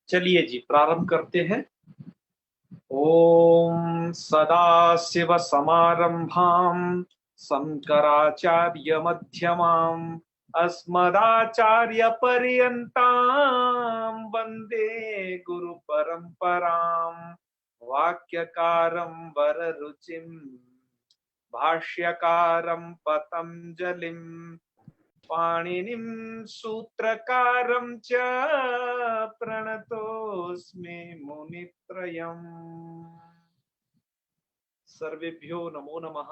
चलिए जी प्रारंभ करते हैं। ओम सदाशिव समारंभां शंकराचार्य मध्यमाम् अस्मदाचार्य पर्यन्तां वंदे गुरु परंपरां वाक्यकारं वररुचिं भाष्यकारं पतंजलिं पाणिनिं सूत्रकारं च प्रणतोऽस्मि मुनित्रयम्। सर्वेभ्यो नमो नमः।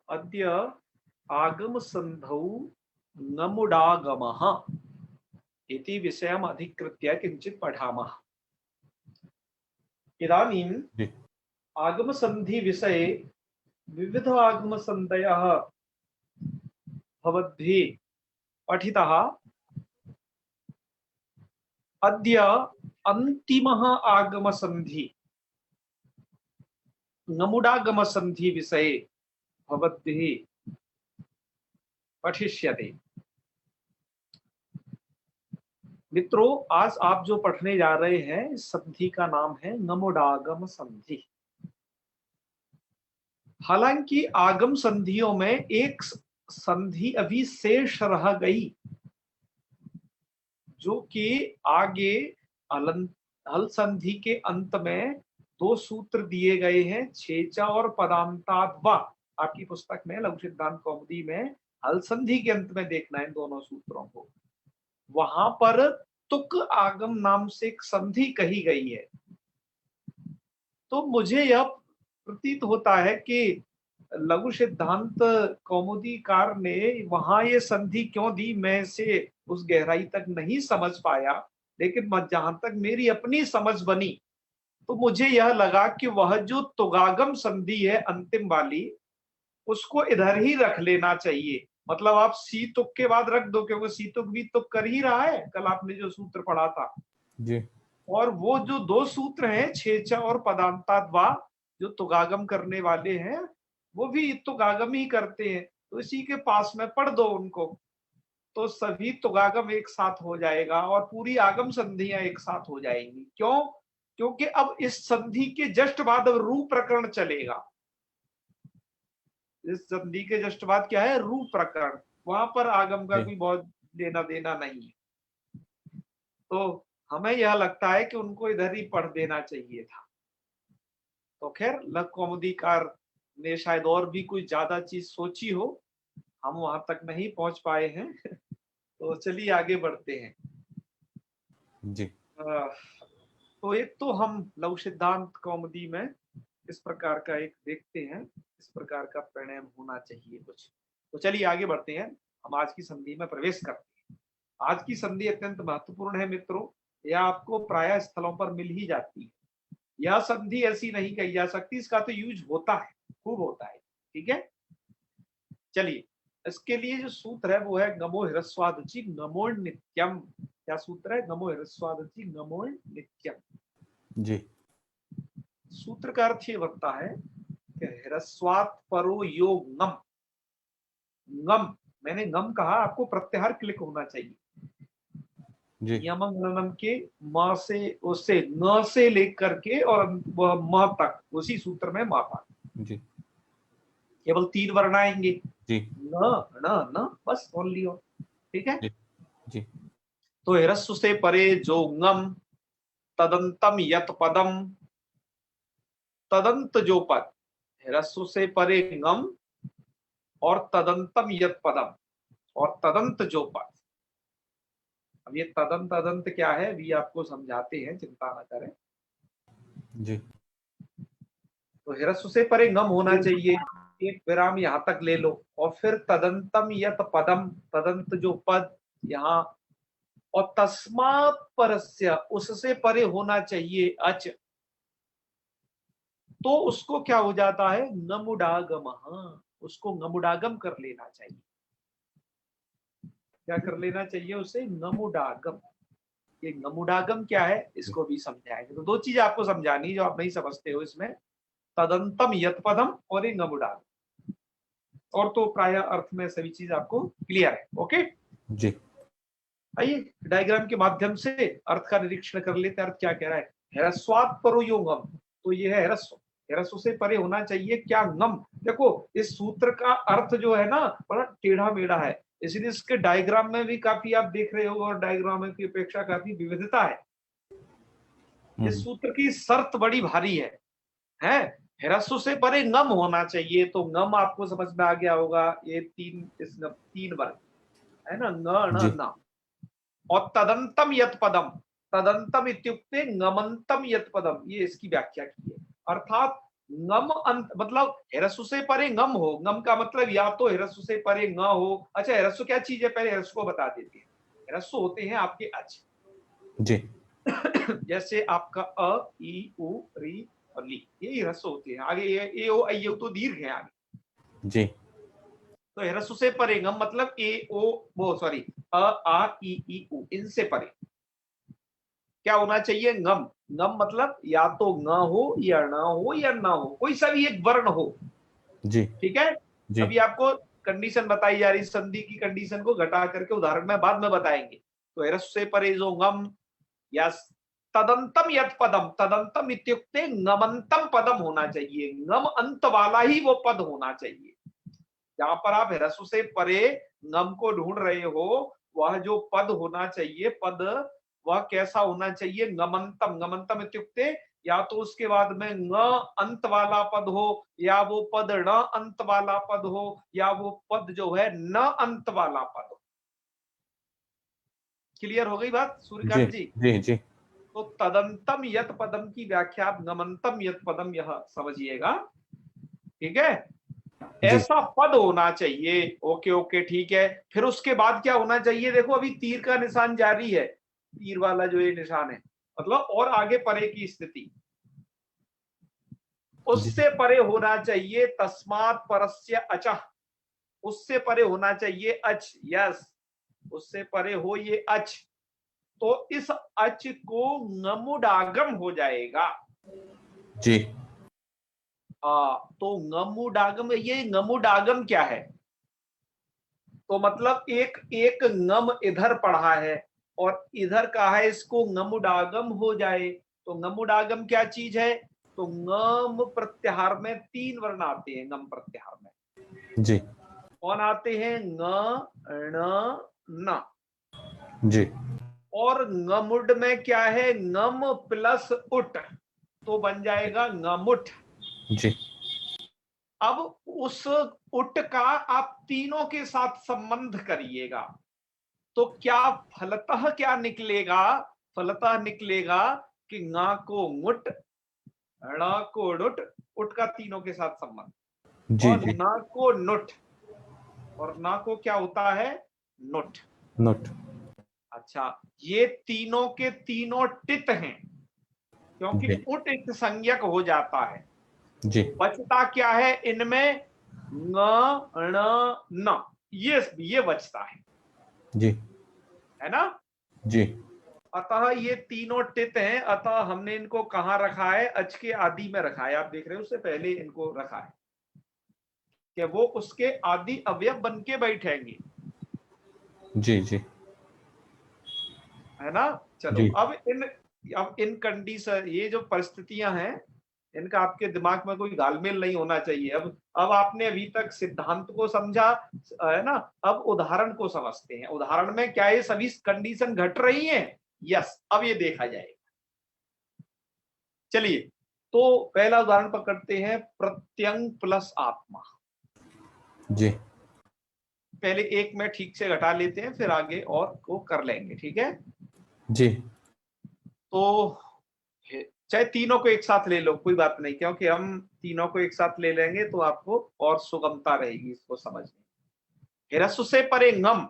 अद्य आगम संधौ नमुडागमः इति विषयम् अधिकृत्य किञ्चित् पठामः। इदानीम् जी आगम संधि विषये विविध आगम संधयः भवद्भिः पठितः। अद्य अन्तिमः आगम संधि नमुडागम संधि विषये भवद्भिः पठिष्यते। मित्रों, आज आप जो पढ़ने जा रहे हैं इस संधि का नाम है नमुडागम संधि। हालांकि आगम संधियों में एक संधि अभी शेष रह गई, जो कि आगे हल संधि के अंत में दो सूत्र दिए गए हैं, छेचा और पदांताद व। आपकी पुस्तक में लघु सिद्धांत कौमुदी में हल संधि के अंत में देखना है दोनों सूत्रों को। वहां पर तुक आगम नाम से एक संधि कही गई है। तो मुझे यह प्रतीत होता है कि लघु सिद्धांत कौमुदीकार ने वहां ये संधि क्यों दी, मैं से उस गहराई तक नहीं समझ पाया। लेकिन जहां तक मेरी अपनी समझ बनी तो मुझे यह लगा कि वह जो तुगागम संधि है अंतिम वाली, उसको इधर ही रख लेना चाहिए। मतलब आप सी तुक के बाद रख दो, क्योंकि सी तुक भी तुक कर ही रहा है, कल आपने जो सूत्र पढ़ा था। जी और वो जो दो सूत्र हैं छेचा और पदांताद्वा, जो तुगागम करने वाले हैं वो भी तुगागम ही करते हैं, तो इसी के पास में पढ़ दो उनको, तो सभी तुगागम एक साथ हो जाएगा और पूरी आगम संधियां एक साथ हो जाएंगी। क्यों? क्योंकि अब इस संधि के जस्ट बाद अब रू प्रकरण चलेगा। इस संधि के जस्ट बाद क्या है? रू प्रकरण। वहां पर आगम का जी कोई बहुत लेना देना नहीं है। तो हमें यह लगता है कि उनको इधर ही पढ़ देना चाहिए था। तो खैर लघु कौमुदीकार ने शायद और भी कोई ज्यादा चीज सोची हो, हम वहां तक नहीं पहुंच पाए हैं। तो चलिए आगे बढ़ते हैं। जी अ, तो एक तो हम लघु सिद्धांत कौमुदी में इस प्रकार का एक देखते हैं, इस प्रकार का प्राणायाम होना चाहिए कुछ। तो चलिए आगे बढ़ते हैं, हम आज की संधि में प्रवेश करते हैं। आज की संधि अत्यंत महत्वपूर्ण है मित्रों, यह आपको प्राय स्थलों पर मिल ही जाती है। यह संधि ऐसी नहीं कही जा सकती, इसका तो यूज होता है, खूब होता है। ठीक है, चलिए इसके लिए जो सूत्र है वो है नमो ह्रस्वादचि नमो नित्यम। क्या सूत्र है? नमो ह्रस्वादचि नमो नित्यम। जी सूत्र का अर्थ ये बनता है कि ह्रस्वात परो योग ngम। ngम, मैंने ngम कहा, आपको प्रत्याहार क्लिक होना चाहिए। जी यमं नमम के म से उससे न से लेकर के और वह म तक, उसी सूत्र में म तक जी केवल 3 वर्ण आएंगे, जी न न न, बस ओनली हो। ठीक है, जी जी तो ह्रस्व से परे जो ngम, तदंतम यत पदम, तदंत जो पद, ह्रस्व से परे ngम और तदंतम यत पदम, और तदंत जो पद। अब ये तदंत तदंत क्या है भी आपको समझाते हैं, चिंता न करें। जी तो ह्रस्व से परे ngम होना चाहिए, एक विराम यहां तक ले लो, और फिर तदंतम यत पदम, तदंत जो पद यहाँ, और तस्मात् परस्य, उससे परे होना चाहिए अच। तो उसको क्या हो जाता है? नमुडागम। उसको नमुडागम कर लेना चाहिए। क्या कर लेना चाहिए उसे? नमुडागम। ये नमुडागम क्या है इसको भी समझाएंगे। तो दो चीज आपको समझानी जो आप नहीं समझते हो इसमें, तदंतम यत्पदम और ये नमुडागम। और तो प्राय अर्थ में सभी चीज आपको क्लियर है। ओके, जी आइए डायग्राम के माध्यम से अर्थ का निरीक्षण कर लेते हैं। अर्थ क्या कह रहा है? ह्रस्वात् परो यो गम, तो ये है ह्रस्व, ह्रस्व से परे होना चाहिए क्या? गम। देखो इस सूत्र का अर्थ जो है ना बड़ा टेढ़ा मेढ़ा है, इसलिए इसके डायग्राम में भी काफी आप देख रहे हो और डायग्राम की अपेक्षा काफी विविधता है। इस सूत्र की शर्त बड़ी भारी है? ह्रस्व से परे गम होना चाहिए, तो गम आपको समझ में आ गया होगा, ये तीन वर्ग है ना, जी न। और तदंतम यत पदम, तदंतम इत्युक्ते गमंतम यत पदम, ये इसकी व्याख्या की है। अर्थात गम अंत मतलब ह्रस्व से परे गम हो, गम का मतलब या तो ह्रस्व से परे न हो। अच्छा ह्रस्व क्या चीज है, पहले ह्रस्व को बता देते हैं। ह्रस्व होते हैं आपके अच, जी जैसे आपका अ ई उ री और ली, ये ह्रस्व होते हैं। आगे ये ए ओ ऐ तो दीर्घ है आगे। जी तो ह्रस्व से परे गम मतलब ए ओ वो सॉरी अ आ ई उ, इनसे परे क्या होना चाहिए? गम। गम मतलब या तो न हो या न हो या न हो, कोई सा भी एक वर्ण हो। जी ठीक है, जी अभी आपको कंडीशन बताई जा रही, संधि की कंडीशन को घटा करके उदाहरण में बाद में बताएंगे। तो ह्रस्व से परे जो गम या तदंतम यत पदम, तदंतम इत्युक्ते गमंतम पदम होना चाहिए, गम अंत वाला ही वो पद होना चाहिए। जहां पर आप ह्रस्व से परे गम को ढूंढ रहे हो, वह जो पद होना चाहिए, पद वह कैसा होना चाहिए? गमंतम। गमंतम इत्युक्ते या तो उसके बाद में न अंत वाला पद हो, या वो पद ण अंत वाला पद हो, या वो पद जो है न अंत वाला पद हो। क्लियर हो गई बात जी सूर्यकांत जी? जी जी तो तदंतम यत पदम की व्याख्या आप गमंतम यत पदम यह समझिएगा। ठीक है, जी ऐसा पद होना चाहिए। ओके ओके ठीक है, फिर उसके बाद क्या होना चाहिए? देखो अभी तीर का निशान जारी है, तीर वाला जो ये निशान है मतलब और आगे परे की स्थिति, जी उससे परे होना चाहिए तस्मात् परस्य अचः, उससे परे होना चाहिए अच। यस, उससे परे हो ये अच, तो इस अच को ngमुडागम हो जाएगा। जी तो ngमुडागम, ये ngमुडागम क्या है? तो मतलब एक एक ngम इधर पढ़ा है और इधर का है, इसको ngमुडागम हो जाए। तो ngमुडागम क्या चीज है? तो ngम प्रत्याहार में तीन वर्ण आते हैं, ngम प्रत्याहार में जी कौन आते हैं? ङ ण न। जी और ngमुड में क्या है? ngम प्लस उट, तो बन जाएगा ngमुट। जी अब उस उट का आप तीनों के साथ संबंध करिएगा, तो क्या फलतः क्या निकलेगा? फलतः निकलेगा कि ङ को मुट, ण को नुट, उट का तीनों के साथ संबंध, जी और जी न को नुट, और न को क्या होता है? नुट। नोट अच्छा, ये तीनों के तीनों टित हैं, क्योंकि जी उट एक संज्ञक हो जाता है। जी बचता क्या है इनमें? ङ ण न, ये बचता जी है ना। जी अतः ये तीनों टित हैं, अतः हमने इनको कहां रखा है? अच के आदि में रखा है। आप देख रहे हो उससे पहले इनको रखा है कि वो उसके आदि अवयव बन के बैठेंगे, जी जी है ना। चलो जी अब इन कंडीशन, ये जो परिस्थितियां हैं, इनका आपके दिमाग में कोई घालमेल नहीं होना चाहिए। अब आपने अभी तक सिद्धांत को समझा, है ना। अब उदाहरण को समझते हैं। उदाहरण में क्या ये सभी कंडीशन घट रही हैं? यस, अब ये देखा जाएगा। चलिए, तो पहला उदाहरण पकड़ते हैं, प्रत्यंग प्लस आत्मा। जी पहले एक में ठीक से घटा लेते हैं, फिर आगे और को कर लेंगे, ठीक है। जी तो चाहे तीनों को एक साथ ले लो, कोई बात नहीं, क्योंकि हम तीनों को एक साथ ले लेंगे तो आपको और सुगमता रहेगी इसको समझने। ह्रस्व से परे ngम,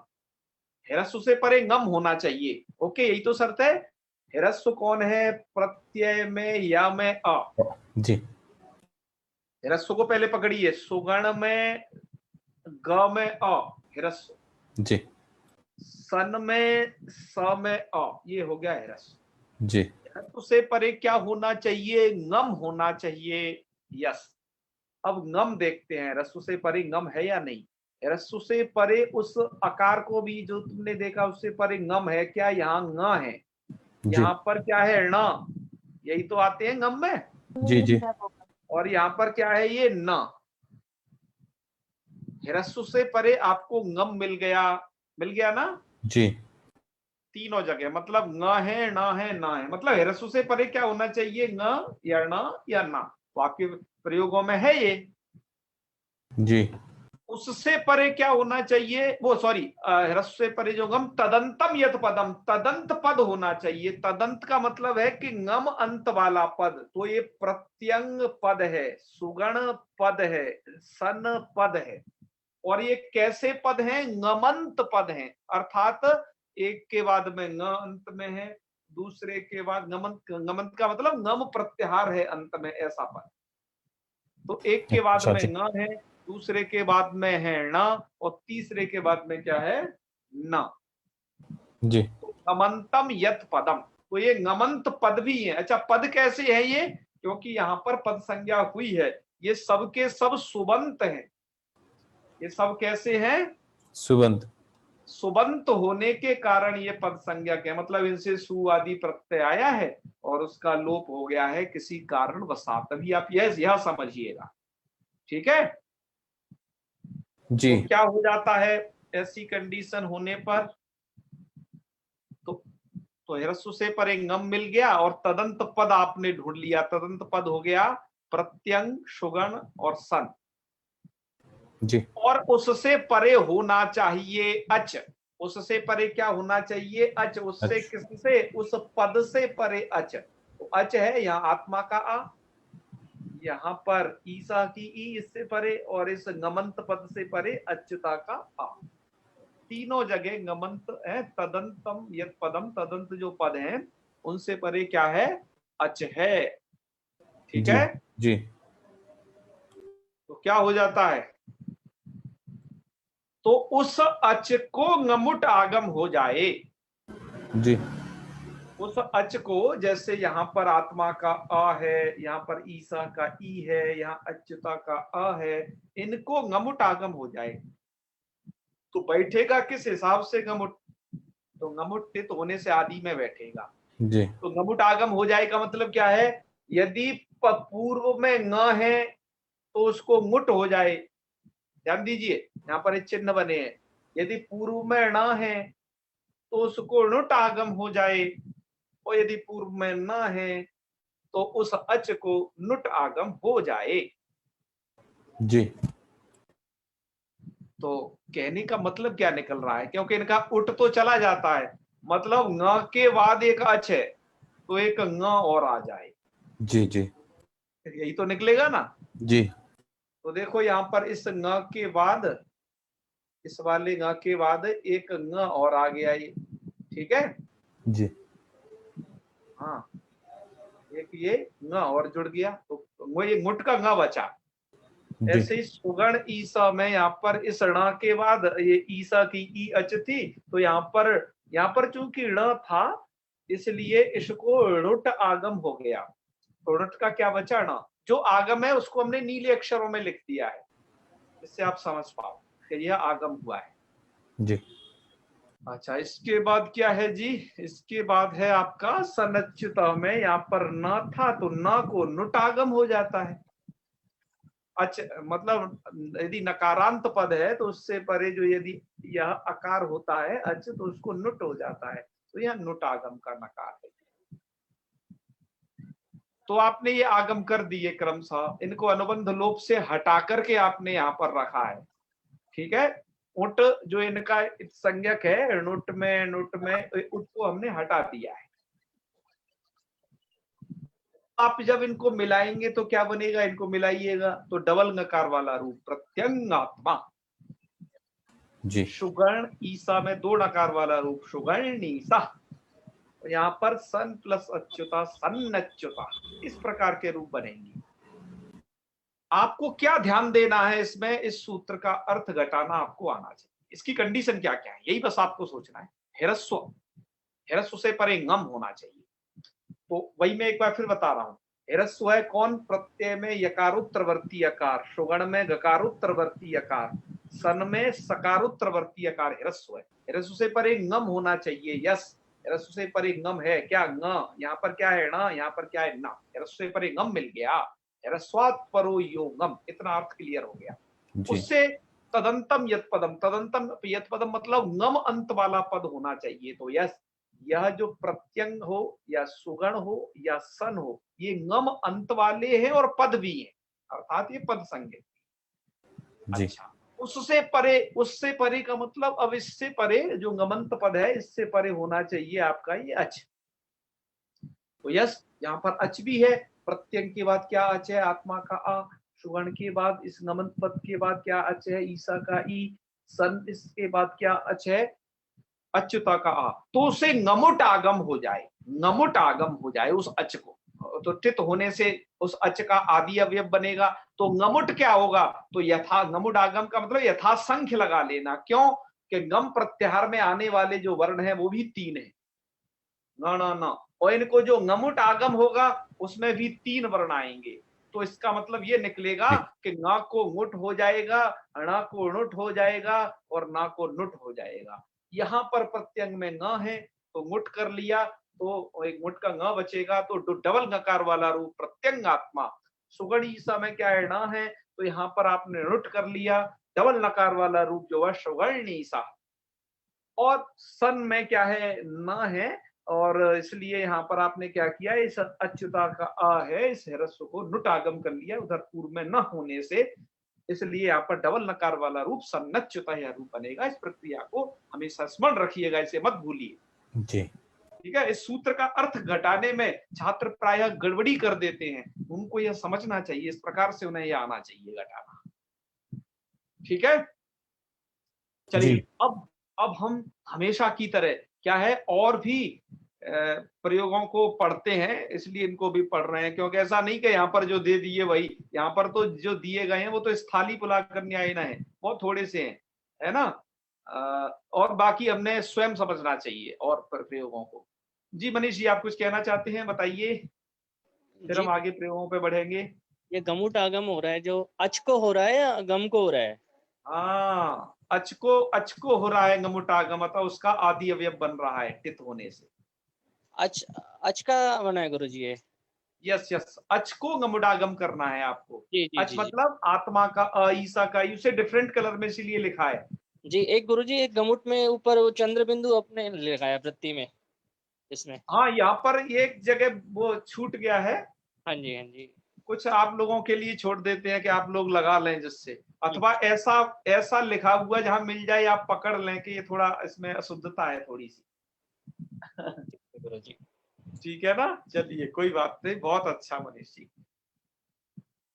ह्रस्व से परे ngम होना चाहिए। ओके, यही तो शर्त है। ह्रस्व कौन है? प्रत्यय में या में अ। जी ह्रस्व को पहले पकड़िए, सुगण में ग में अ ह्रस्व, जी सन में स में अ, ये हो गया ह्रस्व। जी ह्रस्व से परे क्या होना चाहिए? ngम होना चाहिए। यस, अब ngम देखते हैं, ह्रस्व से परे ngम है या नहीं। ह्रस्व से परे उस अकार को भी जो तुमने देखा उससे परे ngम है क्या, यहाँ ng है, जी यहाँ पर क्या है ण, यही तो आते हैं ngम में, जी जी और यहाँ पर क्या है ये न। ह्रस्व से परे आपको ngम मिल गया ना जी तीनों जगह, मतलब ng है, न है, न है, मतलब ह्रस्व से परे क्या होना चाहिए, ng या न या ना, वाक्य प्रयोगों में है ये। जी उससे परे क्या होना चाहिए, वो सॉरी, ह्रस्व से परे जो ngम, तदंतम यत पदम, तदंत पद होना चाहिए। तदंत का मतलब है कि ngम अंत वाला पद, तो ये प्रत्यंग पद है, सुगण पद है, सन पद है, और ये कैसे पद हैं, ngमंत पद हैं, अर्थात एक के बाद में ng अंत में है, दूसरे के बाद ngमंत, ngमंत का मतलब ngम प्रत्याहार है अंत में, ऐसा पद। तो एक के बाद अच्छा में जी ng है, दूसरे के बाद में है ण, और तीसरे के बाद में क्या है, न। जी तो ngमंतम यत पदम, तो ये ngमंत पद भी है। अच्छा, पद कैसे है ये, क्योंकि यहाँ पर पद संज्ञा हुई है, ये सब के सब सुबंत हैं। ये सब कैसे हैं, सुबंत सुबंत होने के कारण ये पद संज्ञा के, मतलब इनसे सु आदि प्रत्यय आया है और उसका लोप हो गया है किसी कारण वसात। तभी आप यह समझिएगा, ठीक है। जी तो क्या हो जाता है ऐसी कंडीशन होने पर, तो ह्रस्व से परे ngम मिल गया और तदंत पद आपने ढूंढ लिया। तदंत पद हो गया प्रत्यंग, शुगण और सन, जी और उससे परे होना चाहिए अच। उससे परे क्या होना चाहिए, अच। उससे अच्छा किससे, उस पद से परे अच। तो अच है यहाँ आत्मा का आ, यहाँ पर ईसा की ई इससे परे, और इस ngमंत पद से परे अच्युता का आ। तीनों जगह ngमंत है। तदंतम यत पदम, तदंत जो पद हैं उनसे परे क्या है, अच है, ठीक जी है। जी तो क्या हो जाता है, तो उस अच को ngमुट आगम हो जाए। जी उस अच को, जैसे यहाँ पर आत्मा का अ है, यहाँ पर ईसा का ई है, यहाँ अच्युता का अ है, इनको ngमुट आगम हो जाए। तो बैठेगा किस हिसाब से ngमुट, तो ngमुट टित होने से आदि में बैठेगा। जी तो ngमुट आगम हो जाए का मतलब क्या है, यदि पूर्व में ng है तो उसको मुट हो जाए। ध्यान दीजिए, यहाँ पर एक चिन्ह बने हैं, यदि पूर्व में ण है तो उसको णुट आगम हो जाए, और यदि पूर्व में न है तो उस अच को नुट आगम हो जाए। जी तो कहने का मतलब क्या निकल रहा है, क्योंकि इनका उठ तो चला जाता है, मतलब ng के बाद एक अच है तो एक ng और आ जाए, जी जी यही तो निकलेगा ना। जी तो देखो यहाँ पर इस ng के बाद, इस वाले ng के बाद एक ng और आ गया ये, ठीक है। जी हाँ, एक ये ng और जुड़ गया, तो वो ये मुट का ng बचा। जी ऐसे ही सुगण ईसा में यहाँ पर इस ण के बाद ये ईसा की ई अच थी, तो यहाँ पर चूंकि ण था इसलिए इसको ऋट आगम हो गया। तो ऋट का क्या बचा, ण। जो आगम है उसको हमने नीले अक्षरों में लिख दिया है, इससे आप समझ पाओ कि यह आगम हुआ है। जी अच्छा, इसके बाद क्या है जी, इसके बाद है आपका सनच्युत में, यहाँ पर न था तो न को नुट आगम हो जाता है। अच्छा, मतलब यदि नकारांत पद है तो उससे परे जो यदि यह अकार होता है अच, तो उसको नुट हो जाता है, तो यह नुट आगम का नकार है। तो आपने ये आगम कर दिए क्रमशः, इनको अनुबंध लोप से हटा करके आपने यहाँ पर रखा है, ठीक है। उट जो इनका संज्ञक है, नुट में उट को हमने हटा दिया है। आप जब इनको मिलाएंगे तो क्या बनेगा, इनको मिलाइएगा तो डबल नकार वाला रूप प्रत्यंगात्मा। जी सुगर्ण ईसा में दो नकार वाला रूप सुगर्ण ईसा, यहाँ पर सन प्लस अच्युता सन्नच्युता, इस प्रकार के रूप बनेंगे। आपको क्या ध्यान देना है इसमें, इस सूत्र का अर्थ घटाना आपको आना चाहिए। इसकी कंडीशन क्या क्या है, यही बस आपको सोचना है। ह्रस्व, ह्रस्व से परे ngम होना चाहिए। तो वही मैं एक बार फिर बता रहा हूं, ह्रस्व है कौन, प्रत्यय में यकारोत्तरवर्ती यकार, सुगण में गकारोत्तरवर्ती यकार, सन में सकारोत्तरवर्ती अकार ह्रस्व है, ह्रस्व से परे ngम होना चाहिए, यस, ह्रस्व से परे ngम है क्या, ng, यहाँ पर क्या है न, यहाँ पर क्या है ना, ह्रस्व से परे ngम मिल गया, ह्रस्वात् परो यो ngम, इतना अर्थ क्लियर हो गया। जी उससे तदंतम यत पदम, तदंतम यत पदम मतलब ngम अंत वाला पद होना चाहिए। तो यस, यह जो प्रत्यंग हो या सुगण हो या सन हो, ये ngम अंत वाले हैं और पद भी हैं, अर्थात ये पद संज्ञक। जी अच्छा, उससे परे का मतलब, अब इससे परे जो गमंत पद है, इससे परे होना चाहिए आपका ये अच। तो यस, यहाँ पर अच भी है, प्रत्यंग के बाद क्या अच है, आत्मा का आ, सुगण के बाद इस गमंत पद के बाद क्या अच है, ईसा का ई, सन इसके बाद क्या अच है, अच्युता का आ, तो उसे ngमुट आगम हो जाए, ngमुट आगम हो जाए उस अच को, तो टित होने से उस अच का आदि अवयव बनेगा। तो ngमुट क्या होगा, तो यथा, ngमुट आगम का मतलब यथा संख्य लगा लेना, क्यों कि गम प्रत्याहार में आने वाले जो वर्ण है वो भी 3 है, न, और इनको जो ngमुट आगम होगा उसमें भी 3 वर्ण आएंगे। तो इसका मतलब ये निकलेगा जी कि न को मुट हो जाएगा, ण को नुट हो जाएगा और ना को नुट हो जाएगा। यहाँ पर प्रत्यंग में न है तो मुट कर लिया, तो एक मुट का न बचेगा, तो डबल नकार वाला रूप प्रत्यंगात्मा। सुगढ़ी समय क्या है, न है, तो यहाँ पर आपने नुट कर लिया, डबल नकार वाला रूप जो है सुगर्णी सा। और सन में क्या है, न है, और इसलिए यहाँ पर आपने क्या किया, इस अच्युता का आ है, इस ह्रस्व को नुट आगम कर लिया, उधर पूर्व में न होने से, इसलिए यहाँ पर डबल नकार वाला रूप सन्नच्युता यह रूप बनेगा। इस प्रक्रिया को हमेशा स्मरण रखिएगा, इसे मत भूलिए। जी ठीक है, इस सूत्र का अर्थ घटाने में छात्र प्रायः गड़बड़ी कर देते हैं, उनको यह समझना चाहिए, इस प्रकार से उन्हें यह आना चाहिए घटाना। ठीक है, जी चलिए अब हम हमेशा की तरह क्या है, और भी प्रयोगों को पढ़ते हैं, इसलिए इनको भी पढ़ रहे हैं, क्योंकि ऐसा नहीं कि यहाँ पर जो दे दिए वही, यहाँ पर तो जो दिए गए हैं वो तो स्थाली पुलाकर न्यायना है, बहुत थोड़े से हैं, है ना। और बाकी हमने स्वयं समझना चाहिए और प्रयोगों को। जी मनीष जी, आप कुछ कहना चाहते हैं, बताइए, फिर हम जी, आगे प्रयोगों पे बढ़ेंगे। ये गमुट आगम हो रहा है, जो अच को हो रहा है या गम को हो रहा है? हाँ, अच को हो रहा है गमुटागम, अतः उसका आदि अवयव बन रहा है टित होने से। अच अच का बना है गुरु जी ये? यस यस, अच को गमुडागम करना है आपको। जी जी अच जी जी मतलब आत्मा का अ, ईसा का ई, उसे डिफरेंट कलर में इसीलिए लिखा है। जी। एक गुरु जी, एक गमुट में ऊपर वो चंद्र बिंदु अपने लगाया वृत्ति में, इसमें। हाँ, यहाँ पर एक जगह वो छूट गया है, हाँ जी हाँ जी। कुछ आप लोगों के लिए छोड़ देते हैं कि आप लोग लगा लें जिससे, हम्म, अथवा ऐसा ऐसा लिखा हुआ जहां मिल जाए आप पकड़ लें कि ये थोड़ा इसमें अशुद्धता है थोड़ी सी। गुरु जी। ठीक है ना, चलिए कोई बात नहीं, बहुत अच्छा मनीष जी।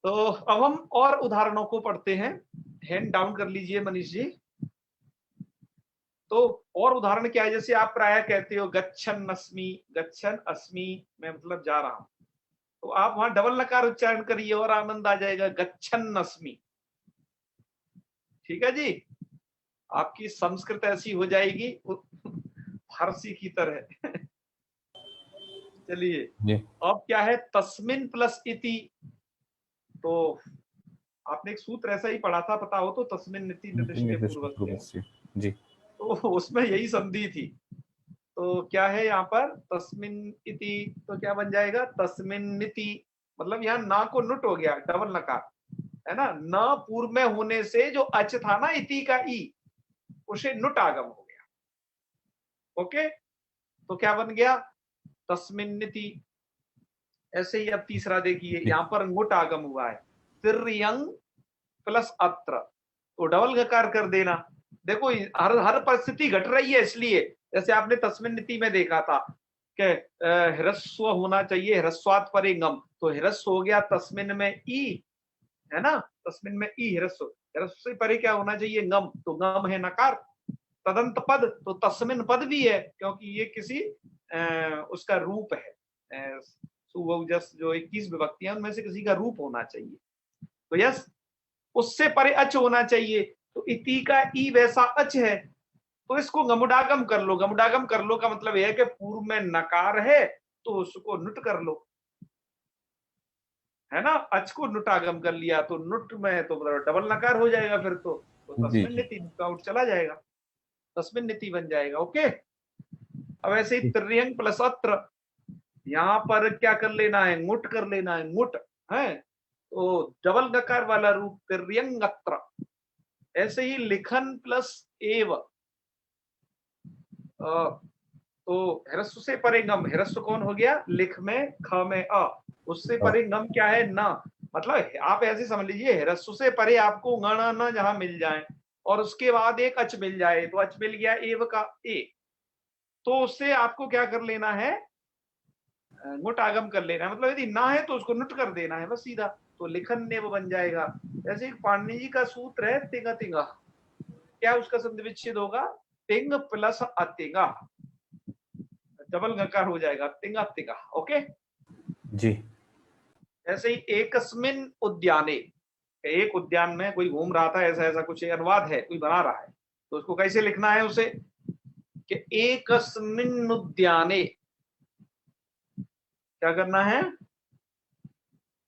तो अब हम और उदाहरणों को पढ़ते हैं, हैंड डाउन कर लीजिए मनीष जी। तो और उदाहरण क्या है, जैसे आप प्राय कहते हो गच्छन अस्मि, गच्छन अस्मि, मैं मतलब जा रहा हूं, तो आप वहां डबल नकार उच्चारण करिए और आनंद आ जाएगा, गच्छन अस्मि। ठीक है जी, आपकी संस्कृत ऐसी हो जाएगी फारसी की तरह। चलिए, जी अब क्या है, तस्मिन प्लस इति, तो आपने एक सूत्र ऐसा ही पढ़ा था, पता हो तो, तस्मिन इति निर्दिष्टे निर्दिष्ट पूर्वस्य, पूर्वस्य। जी तो उसमें यही संधि थी। तो क्या है यहाँ पर, तस्मिन इति, तो क्या बन जाएगा, तस्मिन नीति, मतलब यहाँ ना को नुट हो गया, डबल नकार, है ना, न पूर्व में होने से जो अच था ना, इति का ई, उसे नुट आगम हो गया। ओके, तो क्या बन गया, तस्मिन नीति। ऐसे ही अब तीसरा देखिए, जी यहाँ पर nguट आगम हुआ है, तिर्यंग प्लस अत्र, तो डबल गकार कर देना। देखो हर हर परिस्थिति घट रही है, इसलिए जैसे आपने तस्मिन नीति में देखा था कि ह्रस्व होना चाहिए, ह्रस्वात परे गम, तो ह्रस्व हो गया तस्मिन में ई, है ना, तस्मिन में ई ह्रस्व, ह्रस्व से परे क्या होना चाहिए, गम, तो गम है नकार। तदंत पद, तो तस्मिन पद भी है, क्योंकि ये किसी उसका रूप है, सुवजस जो 21 विभक्तियां उनमें से किसी का रूप होना चाहिए। तो यस, उससे परे अच होना चाहिए, तो इति का ई वैसा अच है, तो इसको गमुडागम कर लो। गमुडागम कर लो का मतलब यह है कि पूर्व में नकार है तो उसको नुट कर लो, है ना, अच को नुटागम कर लिया, तो नुट में तो डबल नकार हो जाएगा फिर तो, तो जी तस्मिन नीति का आउट चला जाएगा, तस्मिन नीति बन जाएगा। ओके। अब ऐसे ही त्रियंग प्लस अत्र, यहाँ पर क्या कर लेना है, मुट कर लेना है, मुट है तो डबल गकार वाला रूप त्रियंग अत्र। ऐसे ही लिखन प्लस एव, तो ह्रस्व से परे गम, ह्रस्व कौन हो गया, लिख में ख में अ, उससे परे गम क्या है, न। मतलब आप ऐसे समझ लीजिए, ह्रस्व से परे आपको गण न जहां मिल जाए और उसके बाद एक अच मिल जाए, तो अच मिल गया एव का ए, तो उससे आपको क्या कर लेना है, नुट आगम कर लेना है। मतलब यदि ना है तो उसको नुट कर देना है बस सीधा, तो लिखन नेव बन जाएगा। जैसे पाणिनि जी का सूत्र है तिंग तिंग, क्या उसका संधि विच्छेद होगा, तिंग प्लस अतिंगा, डबल गकार हो जाएगा तिंग तिंगा। ओके। जी ऐसे ही एकस्मिन उद्याने, एक उद्यान में कोई घूम रहा था, ऐसा ऐसा कुछ अनुवाद है, कोई बना रहा है, तो उसको कैसे लिखना है उसे, कि एकस्मिन उद्याने क्या करना है,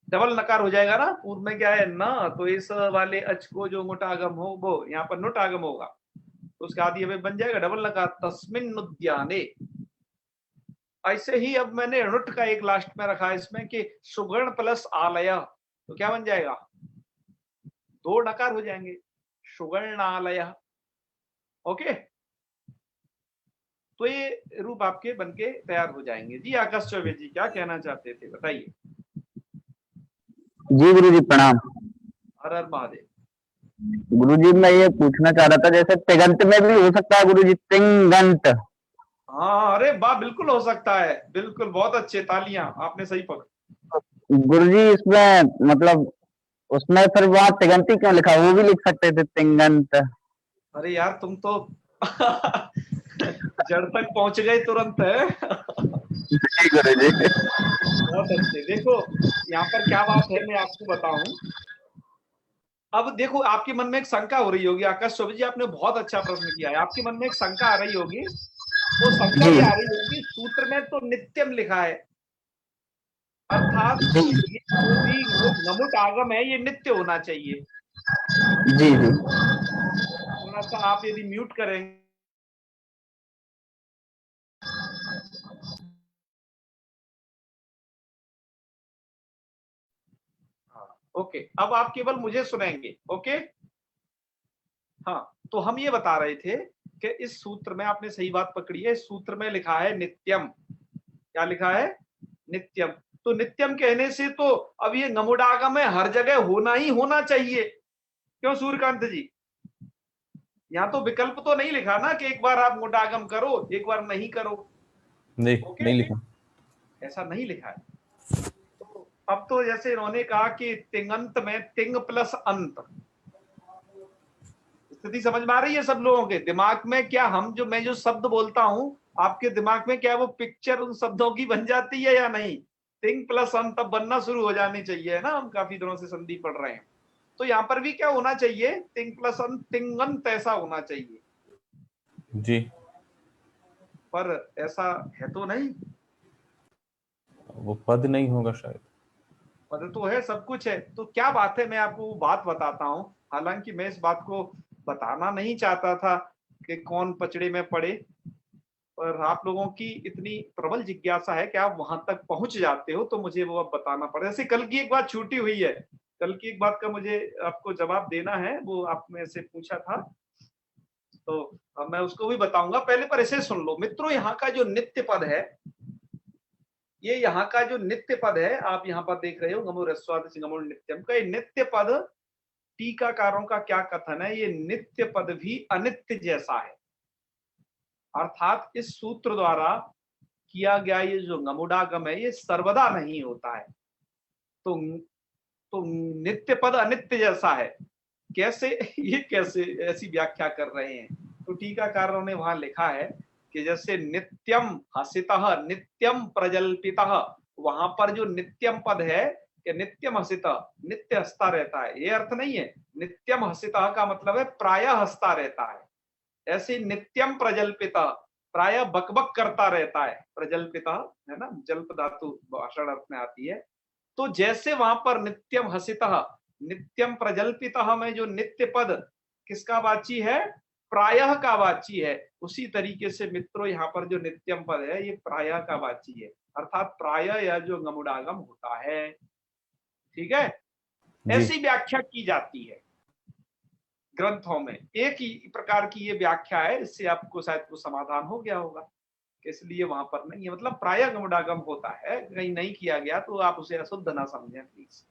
डबल नकार हो जाएगा ना, पूर्व में क्या है ना, तो इस वाले अच को जो मोटा आगम हो वो यहाँ पर नुट आगम होगा, तो उसके आदि अवयव बन जाएगा डबल नकार, तस्मिन उद्याने। ऐसे ही अब मैंने नुट का एक लास्ट में रखा है इसमें कि सुगण प्लस आलय, तो क्या बन जाएगा, दो नकार हो जाएंगे, सुगणालय। ओके। तो ये रूप आपके बनके तैयार हो जाएंगे। जी आकाश चौबे जी क्या कहना चाहते थे, बताइए। जी गुरु जी प्रणाम। हर हर महादेव। गुरु जी मैं ये पूछना चाह रहा था, जैसे तिगंत में भी हो सकता है गुरु जी, तिंगंत। हाँ अरे वाह, बिल्कुल हो सकता है, बिल्कुल, बहुत अच्छे, तालियां, आपने सही पकड़ा। गुरु जी इसमें मतलब उसमें फिर वहाँ तिगंती क्यों लिखा, वो भी लिख सकते थे तिंगंत। अरे यार तुम तो जड़ तक पहुंच गए तुरंत है। जी गुरु जी। बहुत अच्छे। देखो यहाँ पर क्या बात है, मैं आपको बताऊं। अब देखो आपके मन में एक शंका हो रही होगी, आकाश चौबे जी आपने बहुत अच्छा प्रश्न किया है, आपके मन में एक शंका आ रही होगी। वो शंका जी ये आ रही होगी, सूत्र में तो नित्यम लिखा है, अर्थात जी ये जो भी नमुट आगम है ये नित्य होना चाहिए। जी जी थोड़ा सा आप यदि म्यूट करेंगे, ओके, अब आप केवल मुझे सुनेंगे। ओके। हाँ, तो हम ये बता रहे थे कि इस सूत्र में आपने सही बात पकड़ी है, इस सूत्र में लिखा है नित्यम। क्या लिखा है, नित्यम। तो नित्यम कहने से तो अब ये नमुडागम है, हर जगह होना ही होना चाहिए। क्यों सूर्यकांत जी, यहाँ तो विकल्प तो नहीं लिखा ना कि एक बार आप मुडागम करो एक बार नहीं करो। नहीं ओके, नहीं लिखा। ऐसा नहीं लिखा है। तो अब तो जैसे इन्होंने कहा कि तिंगंत में तिंग प्लस अंत, स्थिति समझ में आ रही है सब लोगों के दिमाग में, क्या हम जो मैं जो शब्द बोलता हूं आपके दिमाग में क्या वो पिक्चर उन शब्दों की बन जाती है या नहीं, तिंग प्लस अंत तब बनना शुरू हो जानी चाहिए ना, हम काफी दिनों से संधि पढ़ रहे हैं। तो यहाँ पर भी क्या होना चाहिए, तिंग प्लस अंत तिंगंत ऐसा होना चाहिए, जी पर ऐसा है तो नहीं। वो पद नहीं होगा शायद। पद तो है, सब कुछ है, तो क्या बात है, मैं आपको वो बात बताता हूँ। हालांकि मैं इस बात को बताना नहीं चाहता था कि कौन पचड़े में पड़े, पर आप लोगों की इतनी प्रबल जिज्ञासा है कि आप वहां तक पहुंच जाते हो, तो मुझे वो अब बताना पड़े। जैसे कल की एक बात छूटी हुई है, कल की एक बात का मुझे आपको जवाब देना है, वो आप में से पूछा था, तो अब मैं उसको भी बताऊंगा। पहले पर ऐसे सुन लो मित्रों, यहाँ का जो नित्य पद है, ये यहाँ का जो नित्य पद है, आप यहाँ पर देख रहे हो गमो रस्वाद सिंगमो नित्यम का, ये नित्य पद टीकाकारों का क्या कथन है, ये नित्य पद भी अनित्य जैसा है। अर्थात इस सूत्र द्वारा किया गया ये जो नमुडागम है ये सर्वदा नहीं होता है, तो नित्य पद अनित्य जैसा है। कैसे ये कैसे ऐसी व्याख्या कर रहे हैं, तो टीकाकारों ने वहां लिखा है कि जैसे नित्यम हसितः नित्यम प्रजल्पितः, वहां पर जो नित्यम पद है कि नित्यम हसितः, नित्य हंसता रहता है, ये अर्थ नहीं है। नित्यम हसितः का मतलब है प्रायः हंसता रहता है, ऐसे नित्यम प्रजल्पितः प्राय बकबक करता रहता है, प्रजल्पिता है ना, जल्प धातु भाषण अर्थ में आती है। तो जैसे वहां पर नित्यम हसितः नित्यम प्रजल्पितः में जो नित्य पद किसका वाची है? प्रायः का वाची है। उसी तरीके से मित्रों यहाँ पर जो नित्यम पद है ये प्रायः का वाची है, अर्थात प्रायः यह जो गमुड़ागम होता है। ठीक है, जी ऐसी व्याख्या की जाती है ग्रंथों में। एक ही प्रकार की ये व्याख्या है, इससे आपको शायद कुछ समाधान हो गया होगा, इसलिए वहां पर नहीं है। मतलब प्रायः गमुड़ागम होता है, कहीं नहीं किया गया तो आप उसे अशुद्ध ना समझें प्लीज।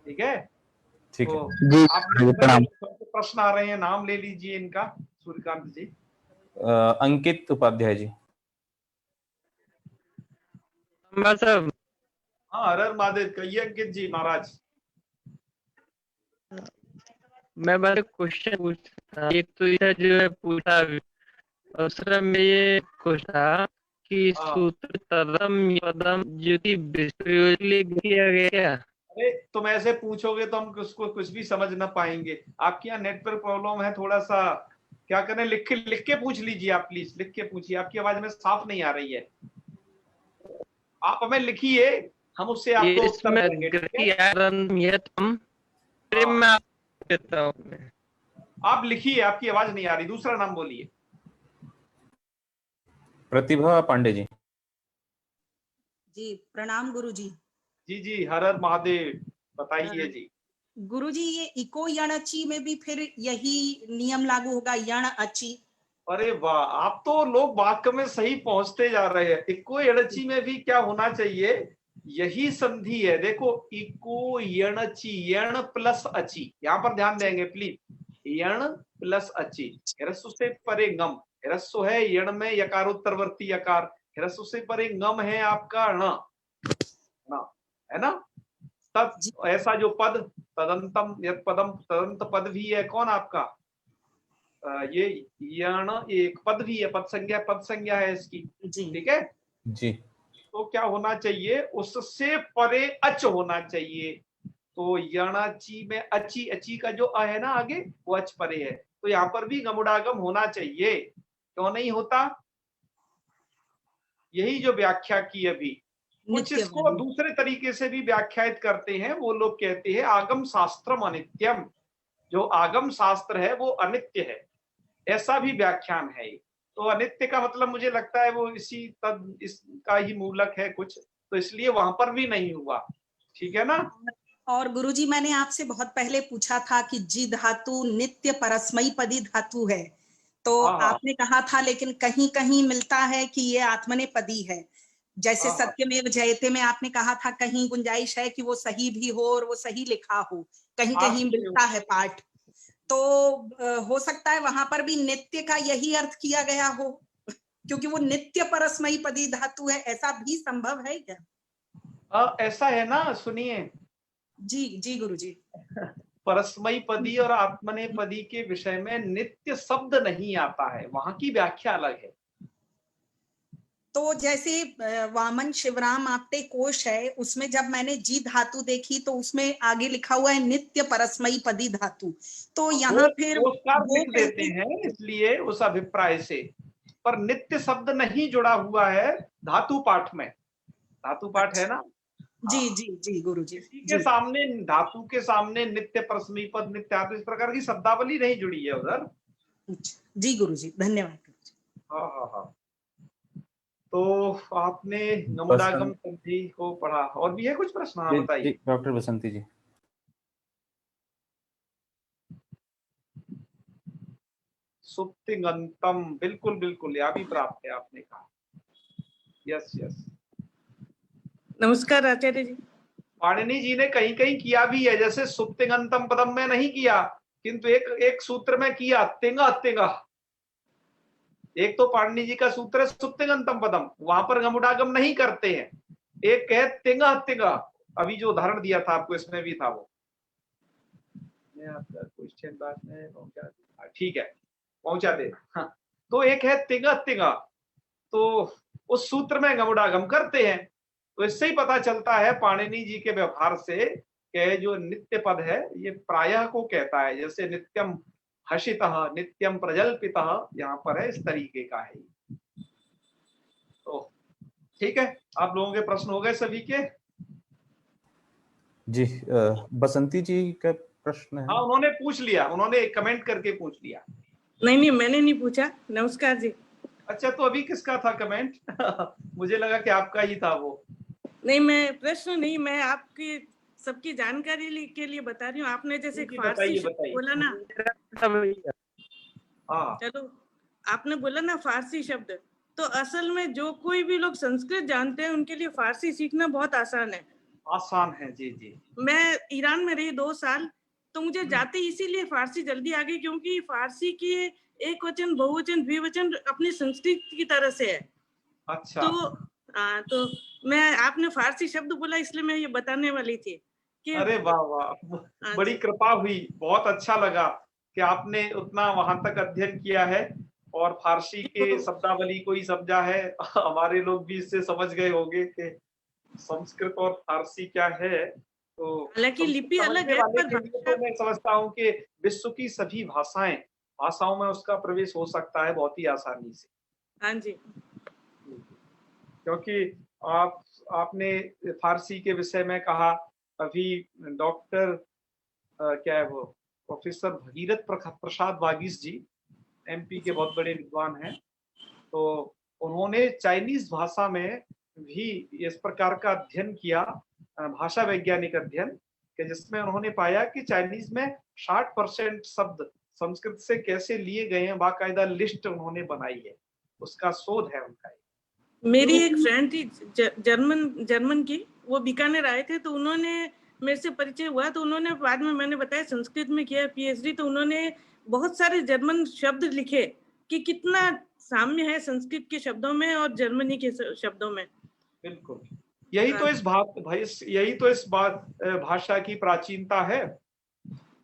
ठीक है, ठीक तो है। जी आप प्रणाम। प्रश्न आ रहे हैं, नाम ले लीजिए इनका। सूर्यकांत जी। अंकित उपाध्याय जी। साहब हाँ, हर हर महादेव। कहिए अंकित जी महाराज। मैं बस क्वेश्चन पूछता, एक तो यह जो है पूछा, और दूसरा में ये पूछा कि हाँ। सूत्र तदम पदम जो कि विस्तार किया गया। अरे तुम ऐसे पूछोगे तो हम उसको कुछ भी समझ ना पाएंगे। आपके यहाँ नेटवर्क प्रॉब्लम है थोड़ा सा, क्या करें, लिख के पूछ लीजिए आप, प्लीज लिख के पूछिए, आपकी आवाज में साफ नहीं आ रही है। आप हमें लिखिए, हम उससे आपको उत्तर इसमें देंगे। ठीक है, मैं आपको देता हूँ। आप लिखिए, आपकी आवाज नहीं आ रही, दूसरा नाम बोलिए। प्रतिभा पांडे जी। जी प्रणाम गुरुजी। जी जी, हर हर महादेव। बताइए जी। गुरुजी, ये इको यण अची में भी फिर यही नियम लागू होगा, यण अची? अरे वाह, आप तो लोग वाक्य में सही पहुंचते जा रहे हैं। इको यणची में भी क्या होना चाहिए? यही संधि है। देखो, इको यणची, यण प्लस अची, यहाँ पर ध्यान देंगे प्लीज। यण प्लस अची, ह्रस्व से परे गम। ह्रस्व है यण में यकारोत्तरवर्ती यकार, ह्रस्व से परे गम है आपका ण, है ना? तब ऐसा जो पद, तदंतम यद पदम, तदंत पद भी है कौन आपका? ये यण एक पद भी है, पद संज्ञा है इसकी। ठीक है, जी तो क्या होना चाहिए? उससे परे अच होना चाहिए। तो यणाची में अची, अची का जो अ है ना आगे, वो अच परे है, तो यहाँ पर भी गमुड़ागम होना चाहिए। क्यों नहीं होता? यही जो व्याख्या की अभी। कुछ नित्य इसको दूसरे तरीके से भी व्याख्यायित करते हैं, वो लोग कहते हैं आगम शास्त्रम अनित्यम, जो आगम शास्त्र है वो अनित्य है, ऐसा भी व्याख्यान है। तो अनित्य का मतलब मुझे लगता है वो इसी तद इसका ही मूलक है कुछ, तो इसलिए वहां पर भी नहीं हुआ। ठीक है ना? और गुरुजी, मैंने आपसे बहुत पहले पूछा था कि जी धातु नित्य परस्मयी पदी धातु है, तो हाँ आपने कहा था लेकिन कहीं कहीं मिलता है कि ये आत्मनेपदी है। जैसे हाँ सत्यमेव जयते में आपने कहा था, कहीं गुंजाइश है कि वो सही भी हो और वो सही लिखा हो, कहीं कहीं मिलता है पाठ। तो हो सकता है वहां पर भी नित्य का यही अर्थ किया गया हो, क्योंकि वो नित्य परस्मयी पदी धातु है। ऐसा भी संभव है क्या? ऐसा है ना, सुनिए। जी जी गुरुजी। परस्मयी पदी और आत्मनेपदी के विषय में नित्य शब्द नहीं आता है, वहां की व्याख्या अलग है। तो जैसे वामन शिवराम आपटे कोश है, उसमें जब मैंने जी धातु देखी तो उसमें आगे लिखा हुआ है नित्य परस्मयी पदी धातु। तो यहाँ फिर पुरस्कार वो लिख देते हैं इसलिए उस अभिप्राय से, पर नित्य शब्द नहीं जुड़ा हुआ है धातु पाठ में। धातु पाठ है ना? जी जी जी गुरुजी। इसी के सामने, धातु के सामने नित्य परस्मयी पद, नित्य, इस प्रकार की शब्दावली नहीं जुड़ी है उधर। जी गुरुजी, धन्यवाद। हाँ हाँ हाँ। तो आपने गमुड़ागम संधि को पढ़ा, और भी है कुछ प्रश्न? हाँ बताइए। डॉक्टर बसंती जी। सुप्तिंगंतम, बिल्कुल बिल्कुल, यह भी प्राप्त है, आपने कहा। Yes yes. नमस्कार आचार्य जी। पाणिनि जी ने कहीं कहीं किया भी है, जैसे सुप्तिंगंतम पदम में नहीं किया, किंतु एक सूत्र में किया, तिंग तिंग। एक तो पाणिनि जी का सूत्र है सुप्तिंगंतम पदम, वहां पर गमुड़ागम नहीं करते हैं। एक है तिंग तिंग, अभी जो उदाहरण दिया था आपको इसमें भी था वो। आपका क्वेश्चन बात में पहुंचा, ठीक है, पहुंचा दे। हाँ, तो एक है तिंग तिंग, तो उस सूत्र में गमुड़ागम करते हैं। तो इससे ही पता चलता है पाणिनि जी के व्यवहार से कि जो नित्य पद है ये प्रायः को कहता है, जैसे नित्यम हसितः, नित्यम प्रजल्पितः, यहाँ पर है, इस तरीके का है। तो ठीक है, आप लोगों के प्रश्न हो गए सभी के? जी बसंती जी का प्रश्न हाँ है। उन्होंने पूछ लिया, उन्होंने कमेंट करके पूछ लिया। नहीं मैंने नहीं पूछा। नमस्कार जी। अच्छा तो अभी किसका था कमेंट? मुझे लगा कि आपका ही था वो। नहीं मैं प्रश्न नहीं, मैं आपकी सबकी जानकारी के लिए बता रही हूँ। आपने जैसे जी, फारसी बताइए शब्द बताइए। बोला ना, हाँ चलो आपने बोला ना फारसी शब्द, तो असल में जो कोई भी लोग संस्कृत जानते हैं उनके लिए फारसी सीखना बहुत आसान है। आसान है। जी जी। मैं ईरान में रही 2 साल, तो मुझे जाते इसीलिए फारसी जल्दी आ गई, क्योंकि फारसी की एक वचन, बहुवचन, द्विवचन अपनी संस्कृत की तरह से है। अच्छा तो मैं, आपने फारसी शब्द बोला इसलिए मैं ये बताने वाली थी कि अरे वाह वाह, बड़ी कृपा हुई, बहुत अच्छा लगा कि आपने उतना वहां तक अध्ययन किया है और फारसी के शब्दावली को ही समझा है। हमारे लोग भी इससे समझ गए होंगे कि संस्कृत और फारसी क्या है। तो हालांकि संस्कृत लिपि अलग समझने है वाले पर के लिए भाषा। तो मैं समझता हूँ कि विश्व की सभी भाषाओं में उसका प्रवेश हो सकता है बहुत ही आसानी से। हाँ जी। क्योंकि आपने फारसी के विषय में कहा, अभी डॉक्टर क्या है वो, प्रोफेसर भगीरथ प्रसाद वागीश जी एमपी के बहुत बड़े विद्वान हैं, तो उन्होंने चाइनीज भाषा में भी इस प्रकार का अध्ययन किया, भाषा वैज्ञानिक अध्ययन कि जिसमें उन्होंने पाया कि चाइनीज में 60% शब्द संस्कृत से कैसे लिए गए हैं, बाकायदा लिस्ट उन्होंने बनाई है, उसका शोध है उनका। मेरी एक फ्रेंड थी जर्मन की, वो बीकानेर आए थे, तो उन्होंने मेरे से परिचय हुआ, तो उन्होंने बाद में, मैंने बताया संस्कृत में किया पीएचडी, तो उन्होंने बहुत सारे जर्मन शब्द लिखे कि कितना साम्य है संस्कृत के शब्दों में और जर्मनी के शब्दों में। बिल्कुल, यही तो इस भाषा की प्राचीनता है।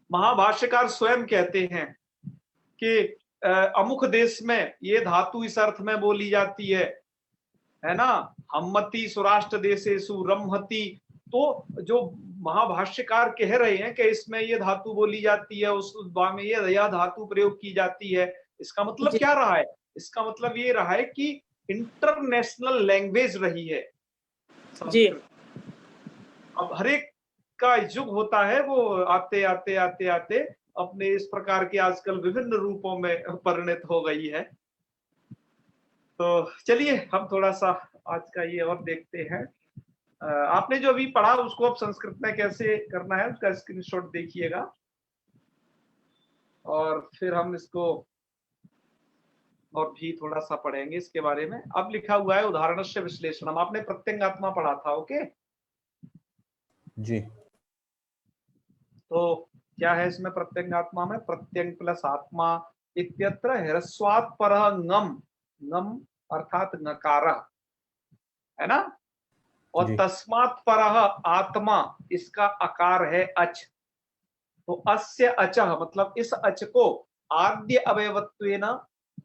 महाभाष्यकार स्वयं कहते हैं कि अमुक देश में ये धातु इस अर्थ में बोली जाती है ना, हम्मति सुराष्ट्र देशेषु रम्हति। तो जो महाभाष्यकार कह रहे हैं कि इसमें ये धातु बोली जाती है, उस में ये धातु प्रयोग की जाती है, इसका मतलब क्या रहा है? इसका मतलब ये रहा है कि इंटरनेशनल लैंग्वेज रही है संस्कृत। अब हर एक का युग होता है, वो आते आते आते आते अपने इस प्रकार के आजकल विभिन्न रूपों में परिणत हो गई है। तो चलिए हम थोड़ा सा आज का ये और देखते हैं। आपने जो अभी पढ़ा उसको अब संस्कृत में कैसे करना है उसका स्क्रीनशॉट देखिएगा, और फिर हम इसको और भी थोड़ा सा पढ़ेंगे इसके बारे में। अब लिखा हुआ है उदाहरणस्य विश्लेषणम, आपने प्रत्यंगात्मा पढ़ा था, ओके जी। तो क्या है इसमें प्रत्यंगात्मा में? प्रत्यंग प्लस आत्मा इत्यत्र ह्रस्वात् परः ngम, ngम अर्थात नकार है ना, और तस्मात् परः आत्मा, इसका आकार है अच। तो अस्य अचः मतलब इस अच को आद्य अवयवत्वेन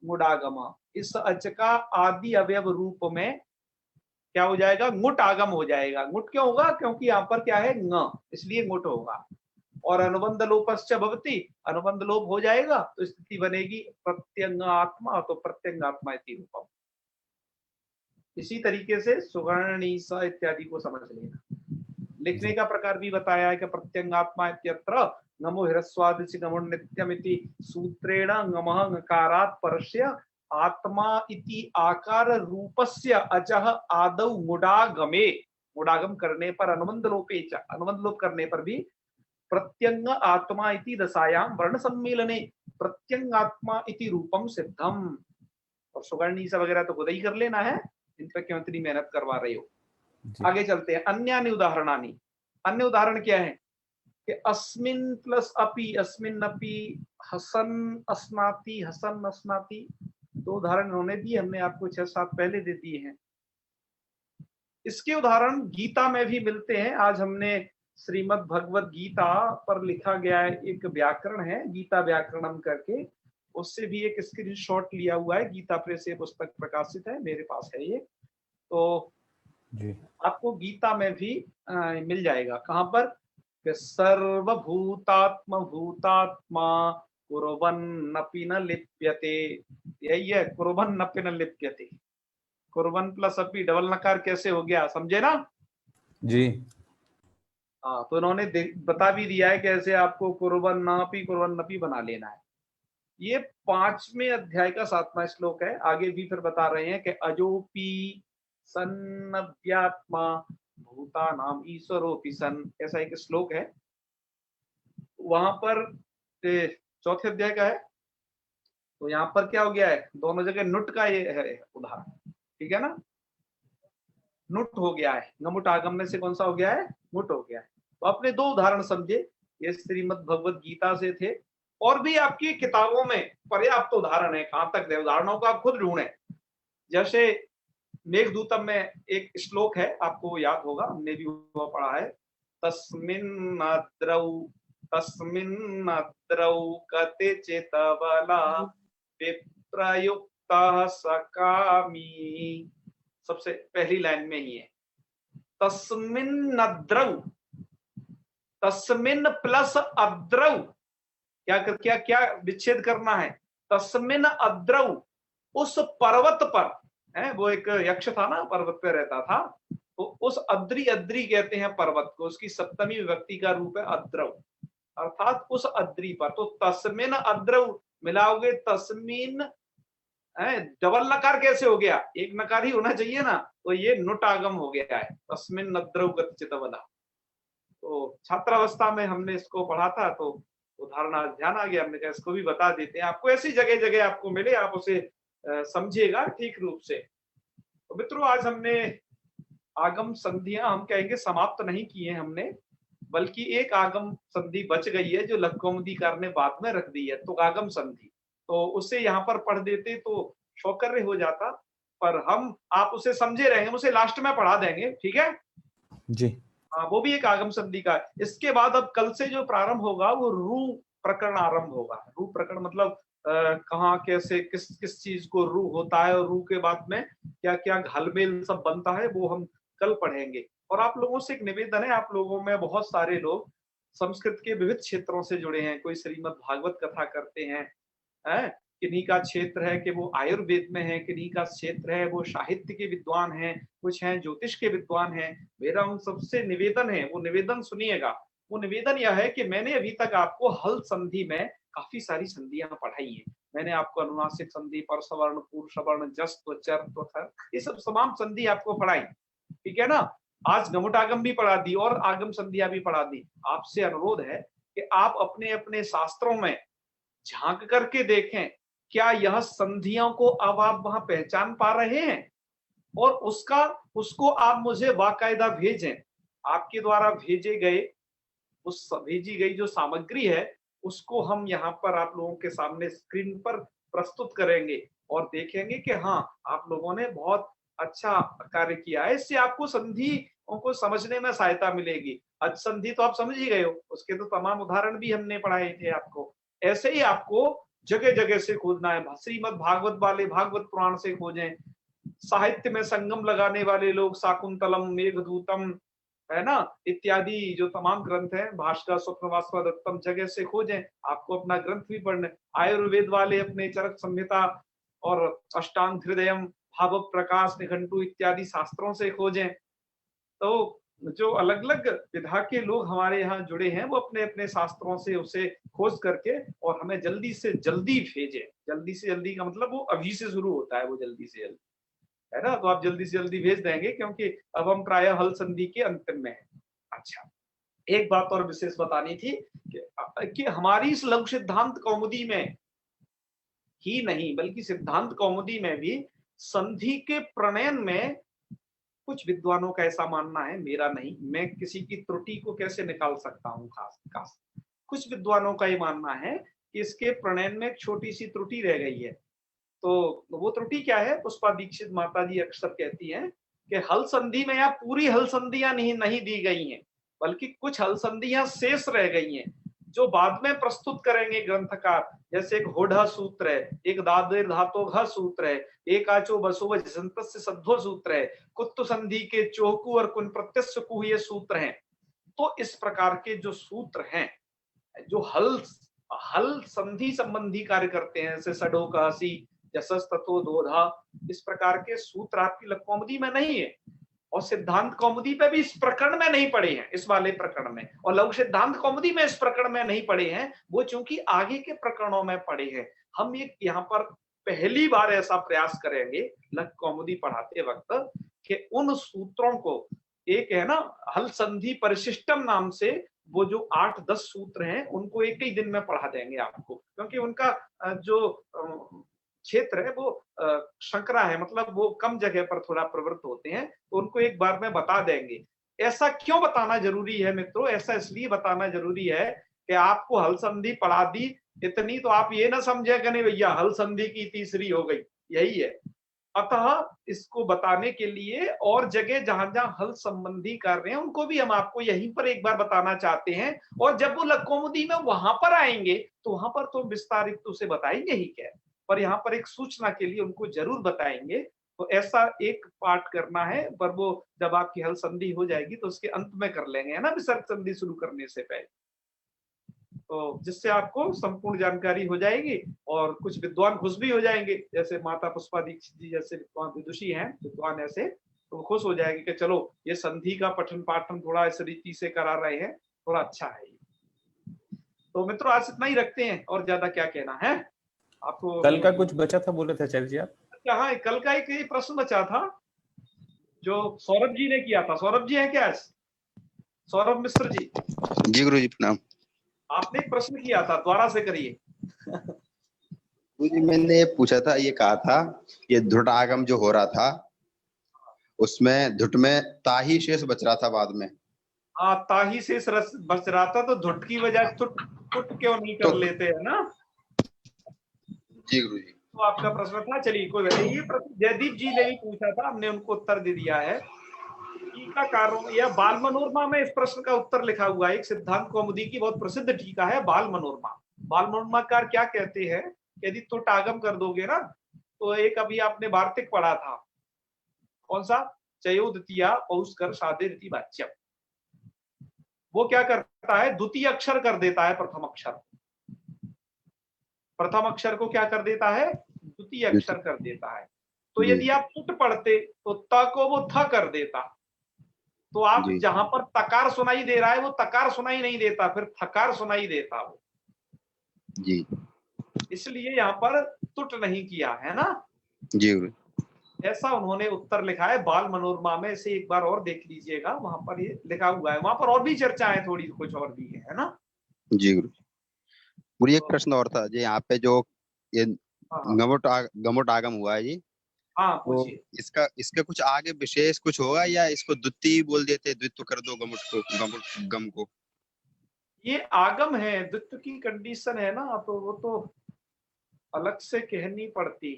मुडागम, इस अच का आदि अवयव रूप में क्या हो जाएगा? मुट आगम हो जाएगा। मुट क्यों होगा? क्योंकि यहाँ पर क्या है न, इसलिए मुट होगा। और अनुबंध लोपश्च भवति, अनुबंध लोप हो जाएगा तो स्थिति बनेगी प्रत्यंगात्मा, तो प्रत्यंगात्मा इति रूपम। इसी तरीके से सुवर्णीस इत्यादि को समझ लेना। लिखने का प्रकार भी बताया है कि प्रत्यंगात्मा इत्यत्र नमो ह्रस्वादिच गमो नित्यमिति सूत्रेण नमः नकारात् परस्य आत्मा इति आकार रूपस्य अजः आदौ मुडागमे, मुडागम करने पर अनुबंध लोपे च, अनुबंध लोप करने पर भी प्रत्यंग आत्मा इति दशायाम वर्ण सम्मेलने प्रत्यंगात्मा इति रूपम सिद्धम। और सुवर्णी सा वगैरह तो खुद ही कर लेना है, इन पर क्यों इतनी मेहनत करवा रहे हो। आगे चलते हैं। अन्यानि उदाहरणानि, अन्य उदाहरण क्या है कि अस्मिन प्लस अपि, अस्मिन अपि हसन अस्नाति, हसन अस्नाति, दो उदाहरण उन्होंने दिए, हमने आपको 6-7 पहले दे दिए हैं। इसके उदाहरण गीता में भी मिलते हैं। आज हमने श्रीमद् भगवत गीता पर लिखा गया है एक व्याकरण है, गीता व्याकरणम करके, उससे भी एक स्क्रीनशॉट लिया हुआ है। गीता प्रेस से पुस्तक प्रकाशित है, मेरे पास है ये, तो जी आपको गीता में भी मिल जाएगा। कहां पर? सर्वभूतात्म भूतात्मा कुर्वन्नपि न लिप्यते, यही है, कुर्वन्नपि न लिप्यते। कुर्वन प्लस अपि डबल नकार कैसे हो गया, समझे ना? जी। हाँ, तो इन्होंने बता भी दिया है कैसे आपको कुर्बन नपी बना लेना है। ये 5वें अध्याय का 7वां श्लोक है। आगे भी फिर बता रहे हैं कि अजोपी सन्नव्यात्मा भूतानाम ईश्वरोपि सन, ऐसा एक श्लोक है। वहां पर चौथे अध्याय का है। तो यहाँ पर क्या हो गया है, दोनों जगह नुट का ये है उदाहरण, ठीक है ना। नुट हो गया है, नमुट आगम में से कौन सा हो गया है, मुट हो गया है। तो आपने 2 उदाहरण समझे, ये श्रीमद् भगवत गीता से थे, और भी आपकी किताबों में पर्याप्त उदाहरण है। कहां तक दे उदाहरणों को आप खुद ढूंढें। जैसे मेघदूतम में एक श्लोक है, आपको याद होगा, हमने भी वो पढ़ा है, तस्मिन्नद्रौ कते चेतबला विप्रयुक्तः सकामी। सबसे पहली लाइन में ही है तस्मिन्नद्रौ, तस्मिन प्लस अद्रौ, क्या क्या विच्छेद करना है, तस्मिन अद्रौ, उस पर्वत पर है। वो एक यक्ष था ना, पर्वत पे रहता था, तो उस अद्री कहते हैं पर्वत को, उसकी सप्तमी विभक्ति का रूप है अद्रौ, अर्थात उस अद्री पर। तो तस्मिन अद्रौ मिलाओगे, तस्मिन है, डबल नकार कैसे हो गया, एक नकार ही होना चाहिए ना, तो ये नुट आगम हो गया है, तस्मिन अद्रौ गतिचितवला। तो छात्रावस्था में हमने इसको पढ़ा था, तो उदाहरण आज ध्यान आ गया, हमने कहा इसको भी बता देते हैं आपको, ऐसी जगह जगह आपको मिले, आप उसे समझिएगा ठीक रूप से। तो मित्रों, आज हमने आगम संधियां, हम कहेंगे समाप्त नहीं किए हमने, बल्कि एक आगम संधि बच गई है जो लघुकौमुदीकार ने बाद में रख दी है, तो आगम संधि, तो उसे यहाँ पर पढ़ देते तो शौकर्य हो जाता, पर आप उसे समझे रहेंगे, उसे लास्ट में पढ़ा देंगे, ठीक है जी। हाँ, वो भी एक आगम संधि का। इसके बाद अब कल से जो प्रारंभ होगा वो रू प्रकरण आरंभ होगा। रू प्रकरण मतलब कहाँ कैसे किस चीज को रू होता है, और रू के बाद में क्या क्या घालमेल सब बनता है, वो हम कल पढ़ेंगे। और आप लोगों से एक निवेदन है, आप लोगों में बहुत सारे लोग संस्कृत के विविध क्षेत्रों से जुड़े हैं, कोई श्रीमद् भागवत कथा करते हैं, किन्हीं का क्षेत्र है कि वो आयुर्वेद में है, किन्हीं का क्षेत्र है वो साहित्य के विद्वान हैं, कुछ हैं ज्योतिष के विद्वान हैं। मेरा उन सबसे निवेदन है, वो निवेदन सुनिएगा। वो निवेदन यह है कि मैंने अभी तक आपको हल संधि में काफी सारी संधियां पढ़ाई हैं। मैंने आपको अनुनासिक संधि, परसवर्ण, पूर्वसवर्ण, जस्त्व, चर्त्व, थर, ये सब तमाम संधि आपको पढ़ाई, ठीक है ना। आज गमुटागम भी पढ़ा दी और आगम संधियां भी पढ़ा दी। आपसे अनुरोध है कि आप अपने अपने शास्त्रों में झांक करके देखें, क्या यह संधियों को अब आप वहां पहचान पा रहे हैं, और उसको आप मुझे बाकायदा भेजें। आपके द्वारा भेजी गई जो सामग्री है, उसको हम यहाँ पर आप लोगों के सामने स्क्रीन पर प्रस्तुत करेंगे और देखेंगे कि हाँ, आप लोगों ने बहुत अच्छा कार्य किया है। इससे आपको संधियों को समझने में सहायता मिलेगी। आज संधि तो आप समझ ही गए हो, उसके तो तमाम उदाहरण भी हमने पढ़ाए थे आपको। ऐसे ही आपको जगह जगह से खोजना है। श्रीमद् भागवत वाले भागवत पुराण से खोजें, साहित्य में संगम लगाने वाले लोग शाकुंतलम, मेघदूतम, है ना, इत्यादि जो तमाम ग्रंथ हैं, भास्कर, स्वप्नवास्वदत्तम, जगह से खोजें। आपको अपना ग्रंथ भी पढ़ना। आयुर्वेद वाले अपने चरक संहिता और अष्टांग हृदयम, भाव प्रकाश, निघंटु इत्यादि शास्त्रों से खोजें। तो जो अलग अलग विधा के लोग हमारे यहाँ जुड़े हैं, वो अपने अपने शास्त्रों से उसे खोज करके और हमें जल्दी से जल्दी भेजें। जल्दी से जल्दी का मतलब वो अभी से शुरू होता है, वो जल्दी से जल्दी, है ना। तो आप जल्दी से जल्दी भेज देंगे, क्योंकि अब हम प्राय हल संधि के अंतिम में हैं। अच्छा, एक बात और विशेष बतानी थी कि हमारी इस लघु सिद्धांत कौमुदी में ही नहीं, बल्कि सिद्धांत कौमुदी में भी संधि के प्रणयन में कुछ विद्वानों का ऐसा मानना है, मेरा नहीं, मैं किसी की त्रुटि को कैसे निकाल सकता हूँ, खास कुछ विद्वानों का ये मानना है कि इसके प्रणयन में एक छोटी सी त्रुटि रह गई है। तो वो त्रुटि क्या है? पुष्पा दीक्षित माता जी अक्सर कहती हैं कि हल संधि में या पूरी हल संधियां नहीं दी गई हैं, बल्कि कुछ हल संधियां शेष रह गई हैं, जो बाद में प्रस्तुत करेंगे ग्रंथकार। जैसे एक होढ़ सूत्र है, एक दादेर धातोघ सूत्र है, एक आचो बसुव जसंतस्य सद्धो सूत्र है, कुत्तु संधि के चोहकु और कुन प्रत्यस्य कु ये सूत्र हैं। तो इस प्रकार के जो सूत्र हैं, जो हल संधि संबंधी कार्य करते हैं, जैसे सडो कासी, जसस ततो दोधा, इस प्रकार के सूत्र आपकी लघु कौमुदी में नहीं है। और सिद्धांत कौमुदी पे भी इस प्रकरण में नहीं पढ़े हैं, इस वाले प्रकरण में, और लघु सिद्धांत कौमुदी में इस प्रकरण में नहीं पढ़े हैं, वो चूंकि आगे के प्रकरणों में पढ़े हैं। हम एक यहाँ पर पहली बार ऐसा प्रयास करेंगे लघु कौमुदी पढ़ाते वक्त कि उन सूत्रों को, एक है ना हल संधि परिशिष्टम नाम से, वो जो 8-10 सूत्र हैं उनको एक ही दिन में पढ़ा देंगे आपको, क्योंकि उनका जो क्षेत्र है वो संकरा है, मतलब वो कम जगह पर थोड़ा प्रवृत्त होते हैं, तो उनको एक बार में बता देंगे। ऐसा क्यों बताना जरूरी है मित्रों? ऐसा इसलिए बताना जरूरी है कि आपको हल संधि पढ़ा दी इतनी, तो आप ये ना समझे कि नहीं भैया हल संधि की तीसरी हो गई, यही है। अतः इसको बताने के लिए और जगह जहां जहां हल संबंधी कार्य हैं उनको भी हम आपको यहीं पर एक बार बताना चाहते हैं, और जब वो लघु कौमुदी में वहां पर आएंगे तो वहां पर तो विस्तारित तो उसे बताएंगे ही क्या, पर यहाँ पर एक सूचना के लिए उनको जरूर बताएंगे। तो ऐसा एक पाठ करना है, पर वो जब आपकी हल संधि हो जाएगी तो उसके अंत में कर लेंगे, है ना, विसर्ग संधि शुरू करने से पहले, तो जिससे आपको संपूर्ण जानकारी हो जाएगी और कुछ विद्वान खुश भी हो जाएंगे, जैसे माता पुष्पा दीक्षित जी जैसे विद्वान विदुषी हैं, विद्वान ऐसे, तो खुश हो जाएंगे कि चलो ये संधि का पठन पाठन थोड़ा इस रीति से करा रहे हैं, थोड़ा अच्छा है। तो मित्रों आज इतना ही रखते हैं, और ज्यादा क्या कहना है आपको? कल का कुछ बचा था बोले थे आचार्य जी आप? हाँ, कल का एक प्रश्न बचा था जो सौरभ जी ने किया था। सौरभ जी है क्या आज? सौरभ मिश्र जी। जी गुरु जी प्रणाम। आपने एक प्रश्न किया था, दोबारा से करिए। गुरु जी मैंने पूछा था, ये कहा था ये धुट आगम जो हो रहा था उसमें धुट में ताही शेष बच रहा था बाद में। हाँ, ताही शेष बच रहा था, तो धुट की बजाय टुट क्यों नहीं कर लेते है ना? जी गुरु जी। तो आपका प्रश्न था, चलिए कोई बात नहीं। ये प्रश्न जयदीप जी ने भी पूछा था, हमने उनको उत्तर दे दिया है। टीका कारों या बाल मनोरमा में इस प्रश्न का उत्तर लिखा हुआ है। एक सिद्धांत कौमुदी की बहुत प्रसिद्ध टीका है बाल मनोरमा। बाल मनोरमाकार क्या कहते हैं, यदि तुट आगम कर दोगे ना, तो एक अभी आपने वार्तिक पढ़ा था, कौन सा, चयोदितिया पौष्कर सादे रीति वाच्यम, वो क्या करता है, द्वितीय अक्षर कर देता है प्रथम अक्षर। प्रथम अक्षर को क्या कर देता है, द्वितीय अक्षर कर देता है। तो यदि आप तुट पढ़ते तो त को वो थ कर देता, तो आप जहां पर तकार सुनाई दे रहा है वो तकार सुनाई नहीं देता, फिर थकार सुनाई देता वो जी। इसलिए यहाँ पर तुट नहीं किया है ना जी। ऐसा उन्होंने उत्तर लिखा है बाल मनोरमा में। से एक बार और देख लीजिएगा, वहां पर ये लिखा हुआ है। वहां पर और भी चर्चा है, थोड़ी कुछ और भी है ना। जी गुरु। गुरु एक प्रश्न और था जी, यहाँ पे जो ये गमुट आगम हुआ है जी, हाँ तो इसका कुछ आगे विशेष कुछ होगा या इसको द्वितीय बोल देते, द्वित्व कर दो गमुट को, गम को? ये आगम है, द्वित्व की कंडीशन है ना, तो वो तो अलग से कहनी पड़ती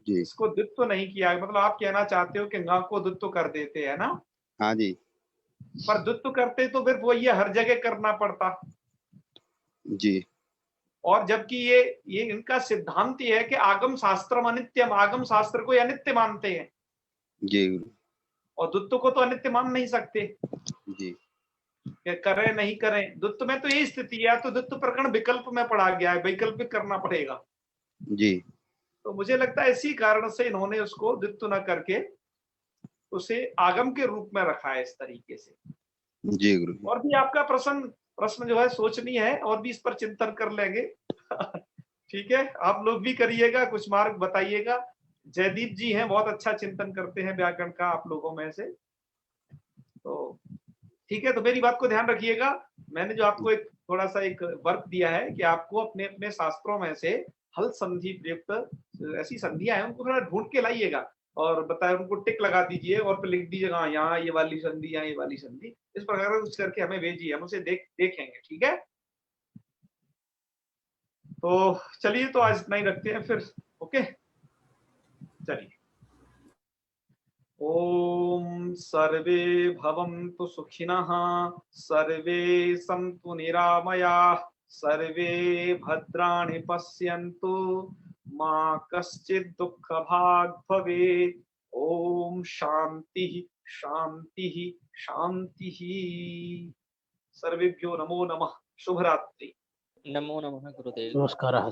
जी। इसको द्वित्व नहीं किया, मतलब आप कहना चाहते हो कि ग को द्वित्व कर देते हैं ना? हाँ जी। पर द्वित्व करते तो फिर वो ये हर जगह करना पड़ता जी। और जबकि ये इनका सिद्धांत ये है कि आगम शास्त्रम अनित्यम, आगम शास्त्र को अनित्य मानते हैं जी, और द्वित्व को तो अनित्य मान नहीं सकते जी। करें नहीं करें, द्वित्व में तो यही स्थिति है, तो द्वित्व प्रकरण विकल्प में पढ़ा गया है, वैकल्पिक करना पड़ेगा जी। तो मुझे लगता है इसी कारण से इन्होंने उसको द्वित्व न करके उसे आगम के रूप में रखा है इस तरीके से। जी गुरु। और भी आपका प्रश्न जो है सोचनी है, और भी इस पर चिंतन कर लेंगे ठीक है, आप लोग भी करिएगा, कुछ मार्ग बताइएगा। जयदीप जी हैं, बहुत अच्छा चिंतन करते हैं व्याकरण का आप लोगों में से, तो ठीक है। तो मेरी बात को ध्यान रखिएगा, मैंने जो आपको एक थोड़ा सा एक वर्क दिया है कि आपको अपने अपने शास्त्रों में से हल संधि प्रयुक्त ऐसी संधियां हैं उनको थोड़ा ढूंढ के लाइएगा और बताए, उनको टिक लगा दीजिए और फिर लिख दीजिएगा यहाँ ये वाली संधि, यहाँ ये वाली संधि, इस प्रकार कुछ करके हमें भेजिए, हम उसे देखेंगे, ठीक है। तो चलिए, तो आज इतना ही रखते हैं फिर, ओके चलिए। ओम सर्वे भवन्तु सुखिनः, सर्वे सन्तु निरामयाः, सर्वे भद्राणि पश्यन्तु, मा कश्चित् दुःखभाग् भवेत्। ओम शांति शांति शांति। सर्वेभ्यो नमो नमः। शुभरात्रि। नमो नमः गुरुदेव। नमस्कारः।